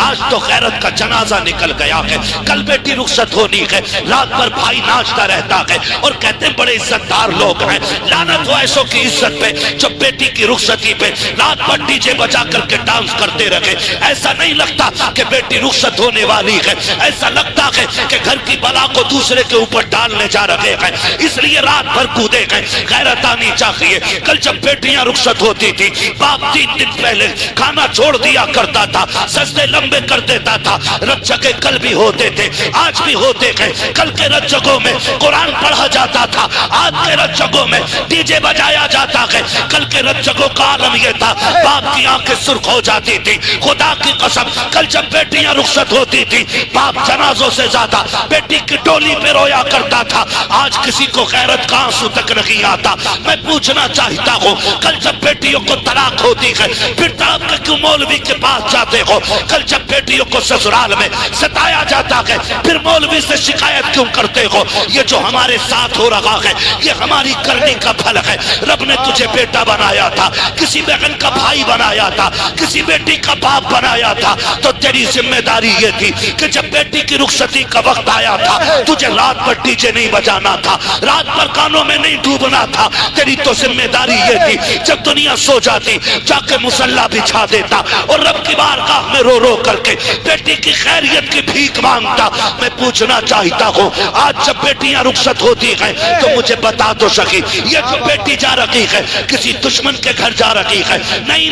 آج تو غیرت کا جنازہ نکل گیا ہے، کل بیٹی رخصت ہونی ہے، رات بھر بھائی ناچتا رہتا ہے اور کہتے ہیں بڑے عزت دار لوگ ہیں۔ لعنت ہو ایسوں کی عزت پہ جو بیٹی کی رخصتی پہ رات بھر ڈی جے بجا کر کے ڈانس کرتے رہے۔ ایسا نہیں لگتا کہ بیٹی رخصت ہونے والی ہے، ایسا لگتا ہے کہ گھر کی بلا کو دوسرے کے اوپر ڈالنے جا رہے ہیں، اس لیے رات بھر کودے گئے۔ غیرت آنی چاہیے۔ کل جب بیٹیاں رخصت ہوتی تھی، باپ 3 دن پہلے کھانا چھوڑ دیا کرتا تھا، سجدے لمبے کر دیتا تھا۔ رت جگے کل بھی ہوتے تھے، آج بھی ہوتے ہیں۔ کل کے رت جگوں میں قرآن پڑھا جاتا تھا، آج کے رت جگوں میں ڈی جے بجایا جاتا ہے۔ کل کے رت جگوں کا عالم یہ تھا، باپ کی آنکھیں سرخ ہو جاتی تھی۔ خدا کی قسم کل جب بیٹیاں رخصت ہوتی تھی، باپ جنازوں سے زیادہ بیٹی کی ڈولی پہ رویا کرتا تھا۔ آج کسی کو غیرت کا آنسو تک نہیں آتا۔ میں پوچھنا چاہتا ہوں، کل جب بیٹیوں کو طلاق ہوتی ہے پھر تڑپ کے کیوں مولوی کے پاس جاتے ہو؟ کل جب بیٹیوں کو سسرال میں ستایا جاتا ہے پھر مولوی سے شکایت کیوں کرتے ہو؟ یہ جو ہمارے ساتھ ہو رہا ہے یہ ہماری کرنی کا پھل ہے۔ رب نے تجھے بیٹا بنایا تھا، کسی بہن کا بھائی بنایا تھا، کسی بیٹی کا باپ بنایا تھا، تو تیری ذمہ داری یہ تھی کہ جب بیٹی کی رخصتی کا وقت آیا تھا تجھے رات بھر ڈی جے نہیں بجانا تھا، رات بھر گانوں میں نہیں ڈوبنا تھا۔ تیری تو ذمہ داری یہ تھی جب دنیا سو جاتی جا کے مصلی بچھا دیتا اور رب کی بارگاہ میں رو رو کر کے بیٹی کی خیریت کی بھیک مانگتا۔ میں پوچھنا چاہتا ہوں، آج جب بیٹیاں رخصت ہوتی ہیں تو مجھے بتا تو سکی، یہ جو بیٹی جا رہی ہے کسی دشمن کے گھر جا رہی ہے؟ نہیں،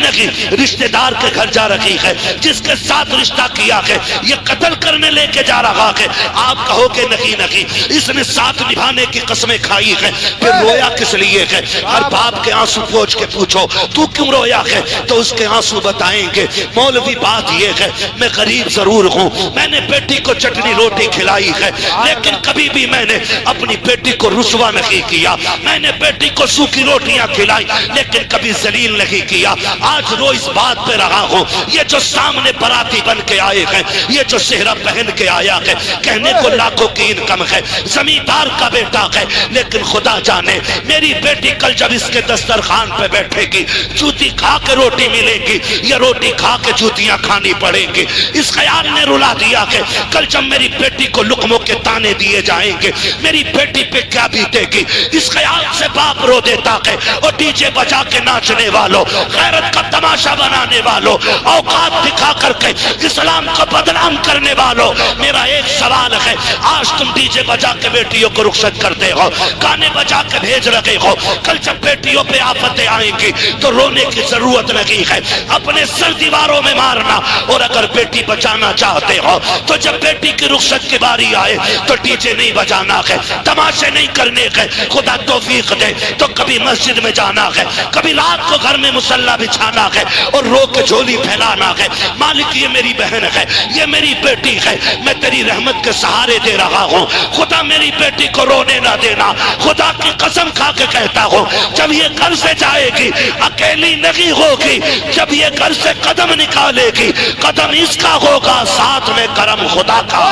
رشتہ دار کے گھر جا رہی ہے، جس کے ساتھ رشتہ کیا ہے یہ قتل کرنے لے کے جا رہا ہے۔ آپ کہو کہ نہیں، اس نے ساتھ نبھانے کی قسمیں کھائی ہے، پھر رویا کس لیے ہے؟ ہر باپ کے آنسو پوچھ کے پوچھو تو کیوں رویا ہے تو اس کے آنسو بتائیں گے مولوی بات یہ ہے میں غریب ضرور ہوں، میں نے بیٹی کو چٹنی روٹی کھلائی ہے لیکن کبھی بھی میں نے اپنی بیٹی کو رسوا نہیں کیا، میں نے بیٹی کو سوکھی روٹیاں کھلائی لیکن کبھی ذلیل نہیں کیا۔ آج رو اس بات پہ رہا ہوں، یہ جو سامنے باراتی بن کے آئے ہیں، یہ جو صحرا پہن کے آیا ہے، کہنے کو لاکھوں کی انکم ہے، زمیندار کا بیٹا ہے، لیکن خدا جانے میری بیٹی کل جب اس کے دسترخوان پہ بیٹھے گی جوتی کھا کے روٹی ملے گی یا روٹی کھا کے جوتیاں کھانی پڑیں گی۔ اس خیال نے رلا دیا کہ کل جب میری بیٹی کو لقموں کے تانے دیے جائیں گے میری بیٹی پہ کیا بیتے گی، اس خیال سے باپ رو دیتا ہے۔ اور ڈی جے بجا کے ناچنے والوں، غیرت کا تماشا بنانے والوں، اوقات دکھا کر کے اسلام کو بدنام کرنے والوں، میرا ایک سوال ہے، آج تم ڈی جے بجا کے بیٹیوں کو رخصت کرتے ہو، گانے بجا کے بھیج رہے ہو، کل جب بیٹیوں پہ آفتیں آئیں گی تو رونے کی ضرورت نہیں ہے، اپنے سر دیواروں میں مارنا۔ اور اگر بیٹی بچانا چاہتے ہو تو جب بیٹی کی رخصت کی باری آئے تو ڈی جے نہیں بجانا ہے، تماشے نہیں کرنے ہے، خدا توفیق دے تو کبھی مسجد میں جانا ہے، کبھی رات کو گھر میں مصلی بچھانا ہے اور رو کے جھولی پھیلانا ہے، مالک یہ میری بہن ہے، یہ میری بیٹی ہے، میں تیری رحمت کے سہارے دے رہا ہوں، خدا میری بیٹی کو رونے نہ دینا۔ خدا کی قسم کھا کے کہتا ہوں جب یہ گھر سے جائے گی اکیلی نہیں ہوگی، جب یہ گھر سے قدم نکالے گی قدم اس کا ہوگا ساتھ میں کرم خدا کا۔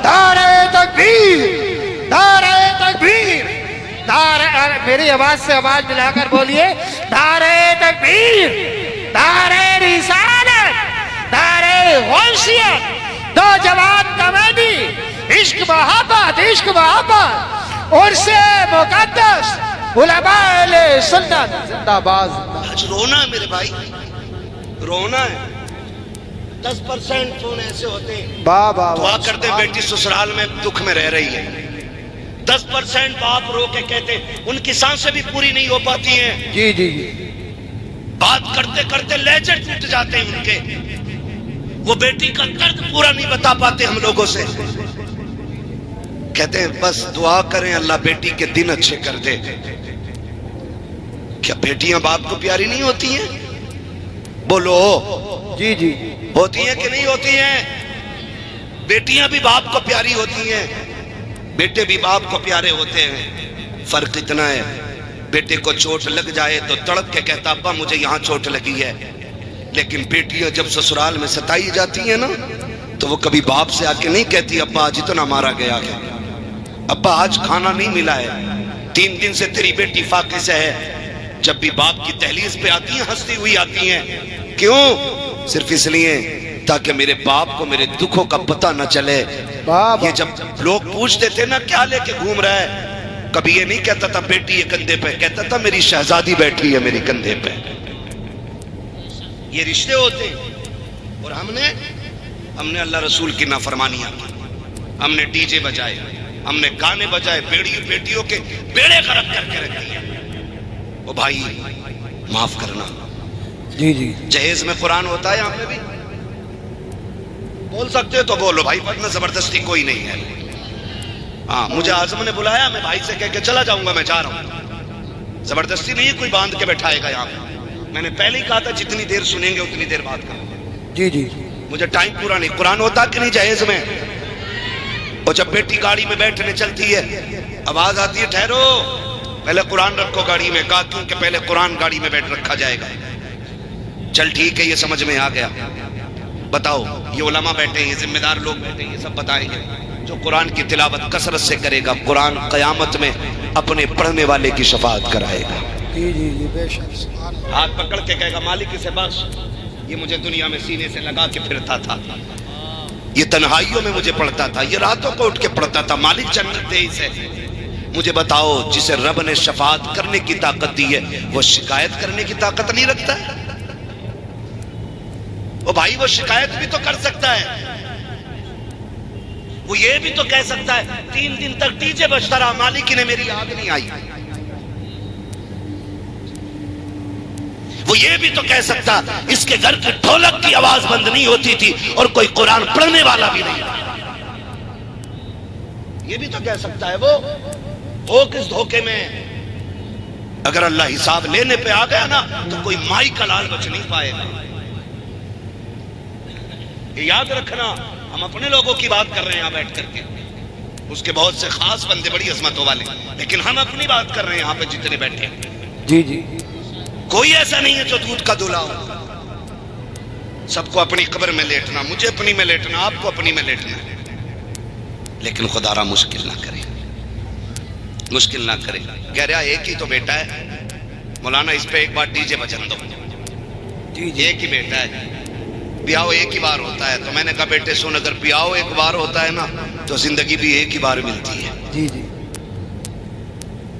نعرہ تکبیر، نعرہ تکبیر، میری آواز سے آواز ملا کر بولیے، نعرہ تکبیر، نعرہ رسالت، نعرہ غوثیت، نوجوان کمیٹی، عشق محبت، عشق محبت، عرس مقدس، علماء اہل سنت زندہ باد۔ آج رونا ہے میرے بھائی، رونا ہے۔ 10% فون ایسے ہوتے ہیں دعا کرتے بیٹی سسرال میں دکھ میں رہ رہی ہے، 10% باپ رو کے کہتے ان کی سانسیں بھی پوری نہیں ہو پاتی ہیں، جی جی جی، بات کرتے کرتے لہجے ٹوٹ جاتے ہیں ان کے، وہ بیٹی کا درد پورا نہیں بتا پاتے ہم لوگوں سے، کہتے ہیں بس دعا کریں اللہ بیٹی کے دن اچھے کر دے۔ کیا بیٹیاں باپ کو پیاری نہیں ہوتی ہیں؟ بولو جی جی، ہوتی ہیں کہ نہیں ہوتی ہیں؟ بیٹیاں بھی باپ کو پیاری ہوتی ہیں، بیٹے بھی باپ کو پیارے ہوتے ہیں، فرق اتنا ہے بیٹے کو چوٹ لگ جائے تو تڑپ کے کہتا ابا مجھے یہاں چوٹ لگی ہے، لیکن بیٹیاں جب سسرال میں ستائی جاتی ہیں نا تو وہ کبھی باپ سے آ کے نہیں کہتی ابا آج اتنا مارا گیا ہے، ابا آج کھانا نہیں ملا ہے، 3 دن سے تیری بیٹی فاقے سے ہے۔ جب بھی باپ کی دہلیز پہ آتی ہیں ہنستی ہوئی آتی ہیں، کیوں؟ صرف اس لیے تاکہ میرے باپ کو میرے دکھوں کا پتہ نہ چلے. یہ جب لوگ پوچھتے تھے نا کیا لے کے گھوم رہا ہے، کبھی یہ نہیں کہتا تھا بیٹی یہ کندھے پہ، کہتا تھا میری شہزادی بیٹھی ہے میری کندھے پہ. یہ رشتے ہوتے ہیں. اور ہم نے اللہ رسول کی نافرمانیاں کی، ہم نے ڈی جے بجائے، ہم نے گانے بجائے، بیٹیوں کے بیڑے غرق کر کے رکھ دیا. وہ بھائی معاف کرنا. جی جی جہیز میں قرآن ہوتا ہے یہاں پہ بھی؟ بول سکتے ہو تو بولو بھائی، ورنہ زبردستی کوئی نہیں ہے. ہاں مجھے اعظم نے بلایا، میں بھائی سے کہہ کے چلا جاؤں گا، میں جا رہا ہوں. زبردستی نہیں ہے، کوئی باندھ کے بیٹھائے گا یہاں پہ. میں نے پہلے ہی کہا تھا جتنی دیر سنیں گے اتنی دیر بات کریں گے. جی جی مجھے ٹائم پورا نہیں. قرآن ہوتا کہ نہیں جہیز میں؟ اور جب بیٹی گاڑی میں بیٹھنے چلتی ہے آواز آتی ہے ٹھہرو پہلے قرآن رکھو گاڑی میں. کہا کیونکہ پہلے قرآن گاڑی میں بیٹھ رکھا جائے گا. چل ٹھیک ہے، یہ سمجھ میں آ گیا. بتاؤ یہ علماء بیٹھے ہیں، یہ ذمہ دار لوگ بیٹھے ہیں، یہ سب بتائیں گے. جو قرآن کی تلاوت کثرت سے کرے گا قرآن قیامت میں اپنے پڑھنے والے کی شفاعت کرائے گا. جی جی جی بے شک. ہاتھ پکڑ کے کہے گا مالک اسے بخش، یہ مجھے دنیا میں سینے سے لگا کے پھرتا تھا، یہ تنہائیوں میں مجھے پڑھتا تھا، یہ راتوں کو اٹھ کے پڑھتا تھا، مالک جنت دے اسے. مجھے بتاؤ جسے رب نے شفاعت کرنے کی طاقت دی ہے وہ شکایت کرنے کی طاقت نہیں رکھتا ہے؟ وہ بھائی وہ شکایت بھی تو کر سکتا ہے، وہ یہ بھی تو کہہ سکتا ہے 3 دن تک ڈی جے بجتا رہا مالک نے میری یاد نہیں آئی. وہ یہ بھی تو کہہ سکتا اس کے گھر کی ڈھولک کی آواز بند نہیں ہوتی تھی اور کوئی قرآن پڑھنے والا بھی نہیں تھا. یہ بھی تو کہہ سکتا ہے. وہ ہو کس دھوکے میں؟ اگر اللہ حساب لینے پہ آ گیا نا تو کوئی مائی کا لال بچ نہیں پائے گا. یہ یاد رکھنا، ہم اپنے لوگوں کی بات کر رہے ہیں یہاں بیٹھ کر کے، اس کے بہت سے خاص بندے بڑی عظمتوں والے، لیکن ہم اپنی بات کر رہے ہیں یہاں پہ جتنے بیٹھے ہیں. جی جی کوئی ایسا نہیں ہے جو دودھ کا دھلا ہو. سب کو اپنی قبر میں لیٹنا، مجھے اپنی میں لیٹنا، آپ کو اپنی میں لیٹنا. لیکن خدا را مشکل نہ کرے، مشکل نہ کرے. کہہ رہا ایک ہی تو بیٹا ہے مولانا، اس پہ ایک بار ڈی جے بجن دو. جی جی ایک ہی بیٹا ہے، بیاہ ایک ہی بار ہوتا ہے. تو میں نے کہا بیٹے سن، اگر بیاہ ایک بار ہوتا ہے نا تو زندگی بھی ایک ہی بار ملتی ہے. جی جی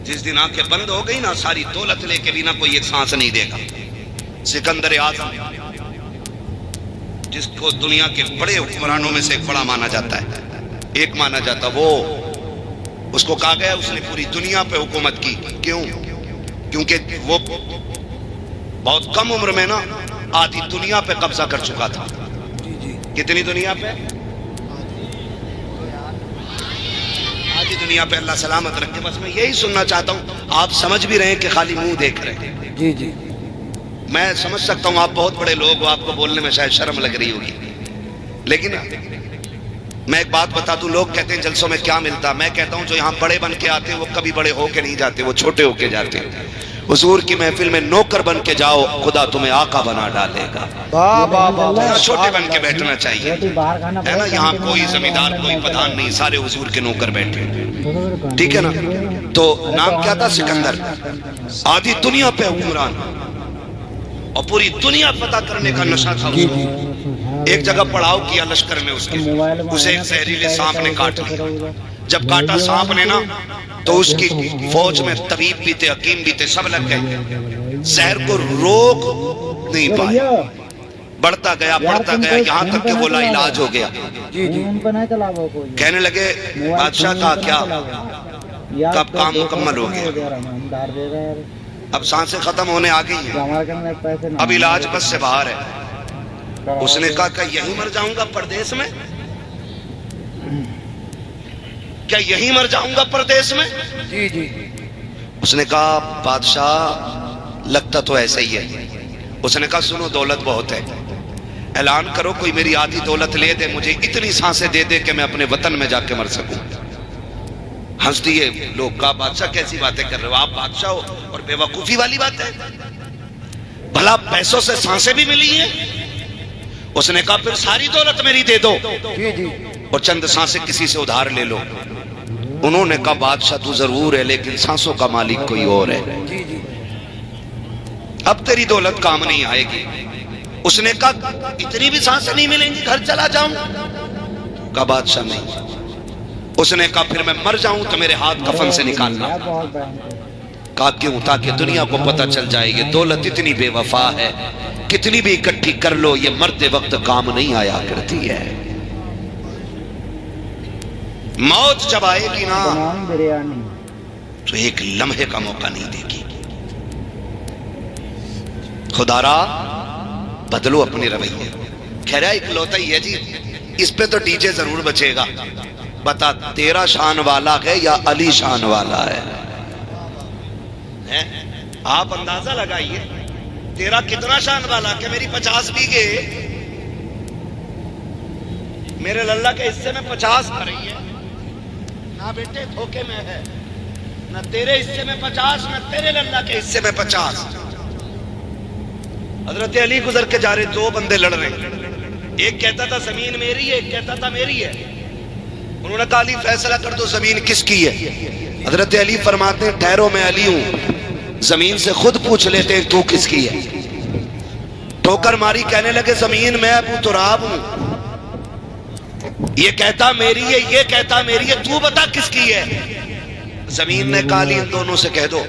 جس دن آنکھیں بند ہو گئی نا ساری دولت لے کے بھی نہ کوئی ایک سانس نہیں دے گا. سکندر اعظم جس کو دنیا کے بڑے حکمرانوں میں سے ایک بڑا مانا جاتا ہے، ایک مانا جاتا، وہ اس کو کہا گیا اس نے پوری دنیا پہ حکومت کی. کیوں؟ کیونکہ وہ بہت کم عمر میں نا آدھی دنیا پہ قبضہ کر چکا تھا. جی جی کتنی دنیا پہ؟ آدھی دنیا پہ. اللہ سلامت رکھے. بس میں یہی سننا چاہتا ہوں، آپ سمجھ بھی رہے ہیں کہ خالی منہ دیکھ رہے ہیں. جی جی میں سمجھ سکتا ہوں آپ بہت بڑے لوگ ہو، آپ کو بولنے میں شاید شرم لگ رہی ہوگی، لیکن میں ایک بات بتا دوں. لوگ کہتے ہیں جلسوں میں کیا ملتا، میں کہتا ہوں جو یہاں بڑے بن کے آتے ہیں وہ کبھی بڑے ہو کے نہیں جاتے، وہ چھوٹے ہو کے جاتے ہیں. حضور کی محفل میں نوکر بن کے جاؤ، خدا تمہیں آقا بنا ڈالے گا. چھوٹے بن کے بیٹھنا چاہیے، ہے نا. یہاں کوئی زمیندار کوئی پٹھان نہیں، سارے حضور کے نوکر بیٹھے، ٹھیک ہے نا. تو نام کیا تھا؟ سکندر. آدھی دنیا پہ حکمران اور پوری دنیا فتح کرنے کا نشہ تھا. ایک جگہ پڑاؤ کیا لشکر میں، اسے ایک زہریلے سانپ نے کاٹ لیا. جب کاٹا سانپ نے نا تو اس کی فوج میں طبیب بھی تھے، حکیم بھی تھے، سب لگ گئے. زہر کو روک نہیں پائے، بڑھتا گیا یہاں تک کہ وہ لا علاج ہو گیا. کہنے لگے بادشاہ کا کیا، کب کام مکمل ہو گیا، اب سانسیں ختم ہونے آ گئی ہیں، اب علاج بس سے باہر ہے. اس نے کہا کہ یہیں مر جاؤں گا پردیس میں، کیا یہیں مر جاؤں گا پردیس میں؟ جی جی اس نے کہا بادشاہ لگتا تو ایسا ہی ہے. اس نے کہا سنو دولت بہت ہے، اعلان کرو کوئی میری آدھی دولت لے دے، مجھے اتنی سانسیں دے دے کہ میں اپنے وطن میں جا کے مر سکوں. ہنس دیے لوگ. کہا بادشاہ کیسی باتیں کر رہے ہو آپ، بادشاہ ہو اور بے وقوفی والی بات ہے، بھلا پیسوں سے سانسیں بھی ملی ہیں. اس نے کہا پھر ساری دولت میری دے دو اور چند سانسیں کسی سے ادھار لے لو. انہوں نے کہا بادشاہ تو ضرور ہے لیکن سانسوں کا مالک کوئی اور ہے، اب تیری دولت کام نہیں آئے گی. اس نے کہا اتنی بھی سانسیں نہیں ملیں گی گھر چلا جاؤں؟ کہا بادشاہ نہیں۔ اس نے کہا پھر میں مر جاؤں تو میرے ہاتھ کفن سے نکالنا۔ کہا کیوں؟ تاکہ دنیا کو پتہ چل جائے یہ دولت اتنی بے وفا ہے، کتنی بھی اکٹھی کر لو یہ مرتے وقت کام نہیں آیا کرتی ہے۔ موت جب آئے گی نا تو ایک لمحے کا موقع نہیں دے گی۔ خدا را بدلو اپنے رویے۔ کہہ رہا ایک لوتا ہی ہے جی، اس پہ تو ڈی جے ضرور بچے گا۔ بتا تیرا شان والا ہے یا علی شان والا ہے؟ آپ اندازہ لگائیے تیرا کتنا شان والا کہ میری 50 بیگھے میرے للہ کے حصے میں 50 آ رہی ہے نہ بیٹے دھوکے میں ہے، نہ تیرے حصے میں 50 نہ تیرے للہ کے حصے میں 50۔ حضرت علی گزر کے جا رہے، دو بندے لڑ رہے، ایک کہتا تھا زمین میری ہے، ایک کہتا تھا میری ہے۔ انہوں نے کہا علی فیصلہ کر دو زمین کس کی ہے؟ حضرت علی فرماتے ہیں ٹھہرو میں علی ہوں، زمین سے خود پوچھ لیتے ہیں تو کس کی ہے۔ ٹھوکر ماری، کہنے لگے زمین میں ابو تراب ہوں، یہ کہتا میری ہے یہ کہتا میری ہے، تو بتا کس کی ہے؟ زمین نے کہا علی ان دونوں سے کہہ دو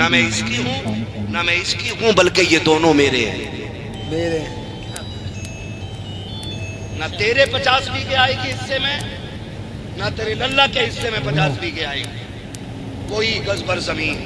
نہ میں اس کی ہوں نہ میں اس کی ہوں بلکہ یہ دونوں میرے ہیں۔ میرے نہ تیرے 50 بیگھے آئے گی حصے میں نہ تیرے للہ کے حصے میں 50 بیگھے آئے گی، کوئی گز بر زمین